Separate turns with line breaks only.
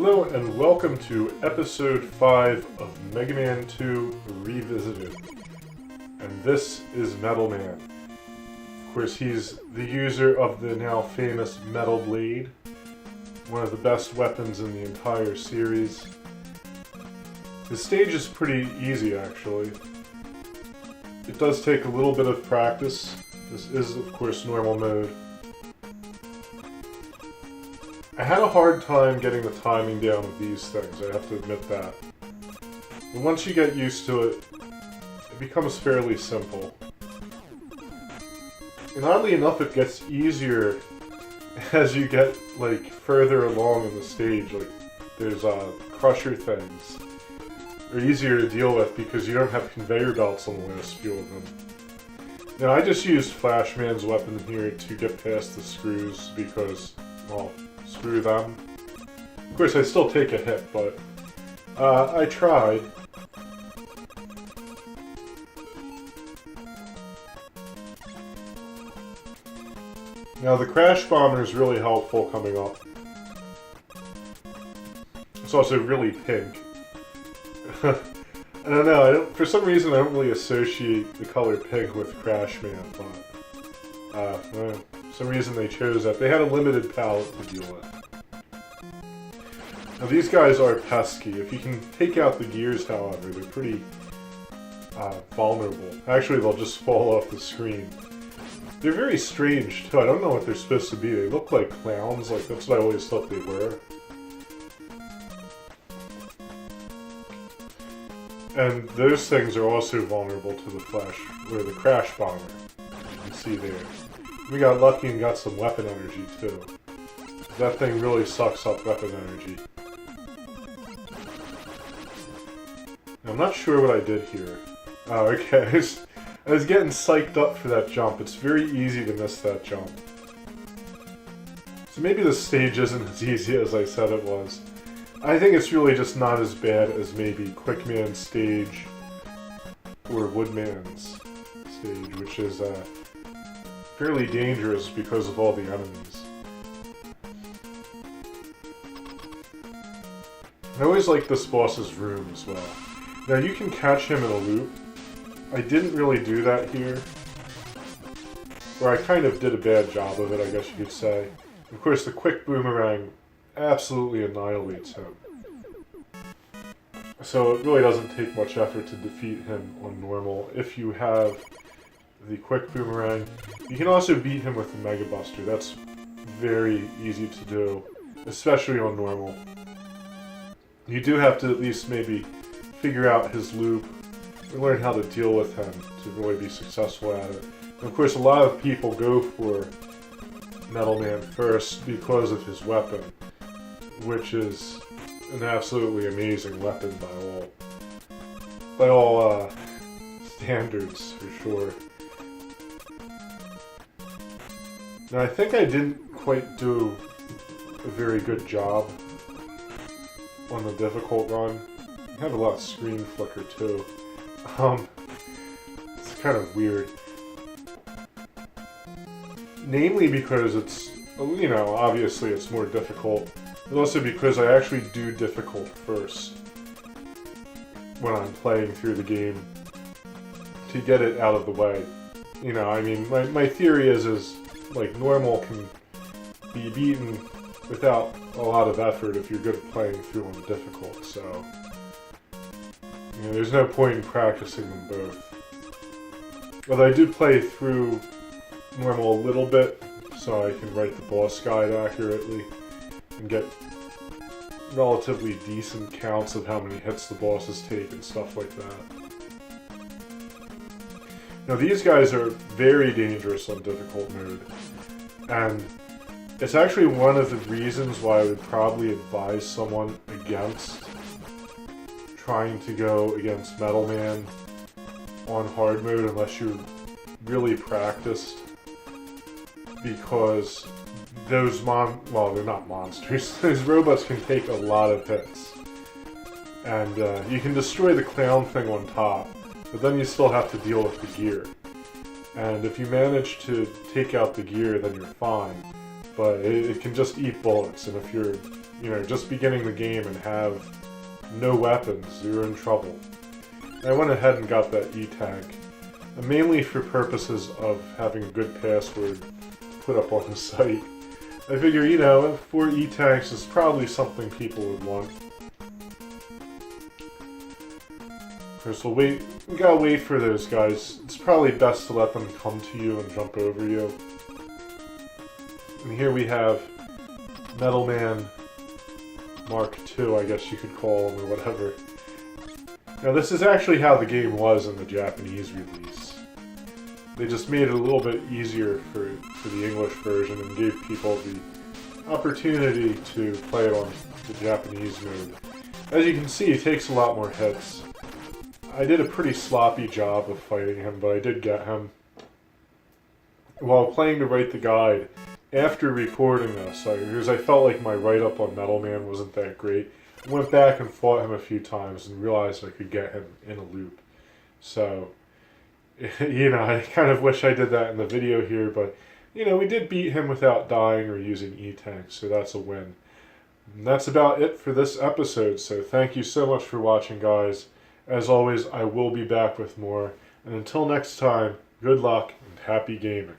Hello and welcome to episode 5 of Mega Man 2 Revisited. And this is Metal Man. Of course, he's the user of the now famous Metal Blade, one of the best weapons in the entire series. The stage is pretty easy, actually. It does take a little bit of practice. This is, of course, normal mode. I had a hard time getting the timing down of these things, I have to admit that. But once you get used to it, it becomes fairly simple. And oddly enough, it gets easier as you get, further along in the stage. There's, crusher things are easier to deal with because you don't have conveyor belts on the last few of them. Now, I just used Flashman's weapon here to get past the screws because, well, screw them. Of course, I still take a hit, but I tried. Now, the Crash Bomber is really helpful coming up. It's also really pink. I don't know, for some reason I don't really associate the color pink with Crash Man, but for some reason they chose that. They had a limited palette to deal with. Now these guys are pesky. If you can take out the gears, however, they're pretty vulnerable. Actually, they'll just fall off the screen. They're very strange, too. I don't know what they're supposed to be. They look like clowns, that's what I always thought they were. And those things are also vulnerable to the Crash Bomber. You can see there. We got lucky and got some weapon energy, too. That thing really sucks up weapon energy. Now, I'm not sure what I did here. Oh, okay. I was getting psyched up for that jump. It's very easy to miss that jump. So maybe the stage isn't as easy as I said it was. I think it's really just not as bad as maybe Quickman's stage or Woodman's stage, which is fairly dangerous because of all the enemies. I always like this boss's room as well. Now you can catch him in a loop. I didn't really do that here. Or I kind of did a bad job of it, I guess you could say. Of course, the quick boomerang absolutely annihilates him. So it really doesn't take much effort to defeat him on normal if you have the quick boomerang. You can also beat him with the Mega Buster. That's very easy to do, especially on normal. You do have to at least maybe figure out his loop or learn how to deal with him to really be successful at it. And of course, a lot of people go for Metal Man first because of his weapon, which is an absolutely amazing weapon by all standards, for sure. Now, I think I didn't quite do a very good job on the difficult run. I have a lot of screen flicker, too. It's kind of weird. Namely because it's, obviously it's more difficult, but also because I actually do difficult first when I'm playing through the game to get it out of the way. My theory is normal can be beaten without a lot of effort if you're good at playing through on difficult, so there's no point in practicing them both. Although I do play through normal a little bit, so I can write the boss guide accurately and get relatively decent counts of how many hits the bosses take and stuff like that. Now these guys are very dangerous on difficult mode, and it's actually one of the reasons why I would probably advise someone against trying to go against Metal Man on hard mode unless you're really practiced, because those they're not monsters. Those robots can take a lot of hits. And you can destroy the clown thing on top, but then you still have to deal with the gear. And if you manage to take out the gear, then you're fine. But it can just eat bullets, and if you're just beginning the game and have no weapons, you're in trouble. I went ahead and got that E-tank, mainly for purposes of having a good password to put up on the site. I figure, 4 E-tanks is probably something people would want. Of course, we gotta wait for those guys. It's probably best to let them come to you and jump over you. And here we have Metal Man Mark II, I guess you could call him, or whatever. Now, this is actually how the game was in the Japanese release. They just made it a little bit easier for the English version and gave people the opportunity to play it on the Japanese mode. As you can see, it takes a lot more hits. I did a pretty sloppy job of fighting him, but I did get him. While planning to write the guide, after recording this, because I felt like my write-up on Metal Man wasn't that great, I went back and fought him a few times and realized I could get him in a loop. So, I kind of wish I did that in the video here, but, we did beat him without dying or using E-tanks, so that's a win. And that's about it for this episode, so thank you so much for watching, guys. As always, I will be back with more, and until next time, good luck and happy gaming.